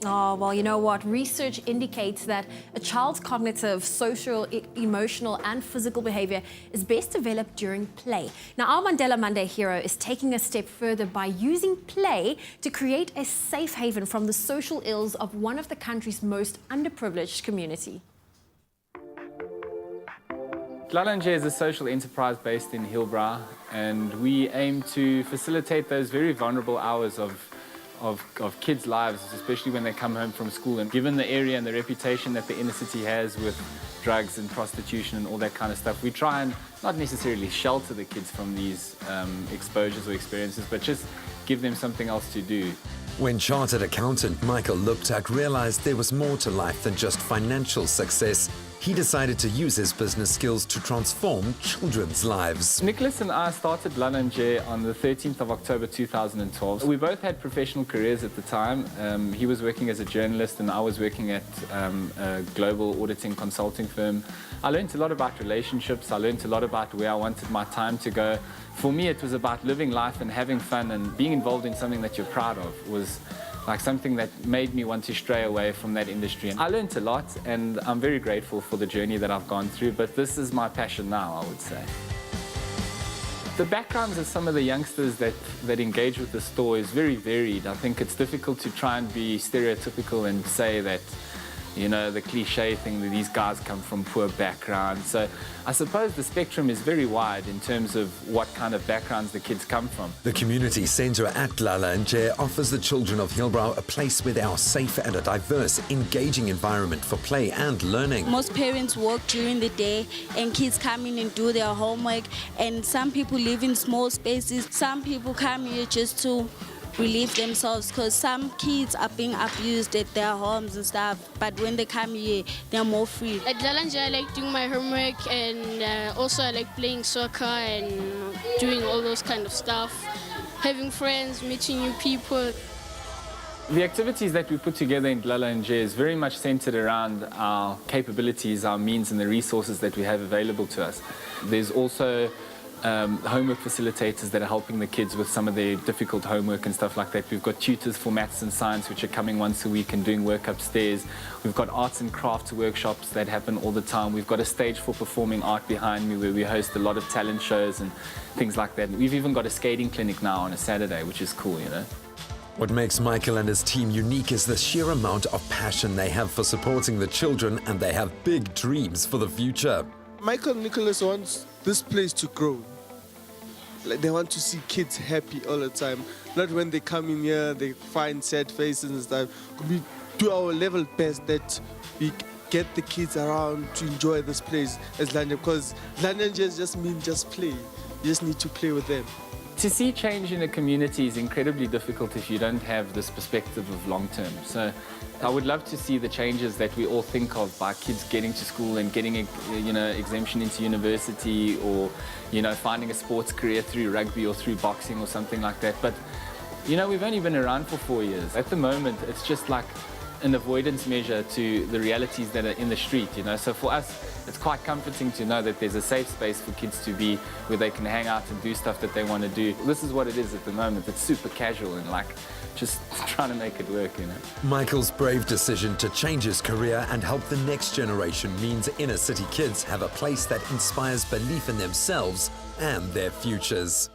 Oh, well, you know what? Research indicates that a child's cognitive, social, emotional, and physical behavior is best developed during play. Now, our Mandela Monday Hero is taking a step further by using play to create a safe haven from the social ills of one of the country's most underprivileged community. Dlala is a social enterprise based in Hillbrow, and we aim to facilitate those very vulnerable hours of kids' lives, especially when they come home from school. And given the area and the reputation that the inner city has with drugs and prostitution and all that kind of stuff, we try and not necessarily shelter the kids from these exposures or experiences, but just give them something else to do. When chartered accountant Michael Luptak realized there was more to life than just financial success, he decided to use his business skills to transform children's lives. Nicholas and I started Dlala on the 13th of October 2012. We both had professional careers at the time. He was working as a journalist and I was working at a global auditing consulting firm. I learned a lot about relationships. I learned a lot about where I wanted my time to go. For me, it was about living life and having fun, and being involved in something that you're proud of was like something that made me want to stray away from that industry. And I learned a lot, and I'm very grateful for the journey that I've gone through, but this is my passion now, I would say. The backgrounds of some of the youngsters that engage with the store is very varied. I think it's difficult to try and be stereotypical and say that, you know, the cliche thing that these guys come from poor backgrounds. So I suppose the spectrum is very wide in terms of what kind of backgrounds the kids come from. The community centre at Dlala offers the children of Hillbrow a place where they are safe and a diverse, engaging environment for play and learning. Most parents work during the day and kids come in and do their homework, and some people live in small spaces. Some people come here just to relieve themselves, because some kids are being abused at their homes and stuff, but when they come here they're more free. At Dlala I like doing my homework, and also I like playing soccer and doing all those kind of stuff, having friends, meeting new people. The activities that we put together in Dlala is very much centered around our capabilities, our means and the resources that we have available to us. There's also homework facilitators that are helping the kids with some of their difficult homework and stuff like that. We've got tutors for maths and science which are coming once a week and doing work upstairs. We've got arts and crafts workshops that happen all the time. We've got a stage for performing art behind me where we host a lot of talent shows and things like that. We've even got a skating clinic now on a Saturday, which is cool, you know. What makes Michael and his team unique is the sheer amount of passion they have for supporting the children, and they have big dreams for the future. Michael and Nicholas wants this place to grow. Like, they want to see kids happy all the time. Not when they come in here, they find sad faces and stuff. We do our level best that we get the kids around to enjoy this place as Dlala, because Dlala just means just play. You just need to play with them. To see change in a community is incredibly difficult if you don't have this perspective of long term. So I would love to see the changes that we all think of by kids getting to school and getting a, you know, exemption into university, or, you know, finding a sports career through rugby or through boxing or something like that. But, you know, we've only been around for 4 years. At the moment, it's just like an avoidance measure to the realities that are in the street, you know. So for us, it's quite comforting to know that there's a safe space for kids to be, where they can hang out and do stuff that they want to do. This is what it is at the moment. It's super casual and like just trying to make it work, you know. Michael's brave decision to change his career and help the next generation means inner city kids have a place that inspires belief in themselves and their futures.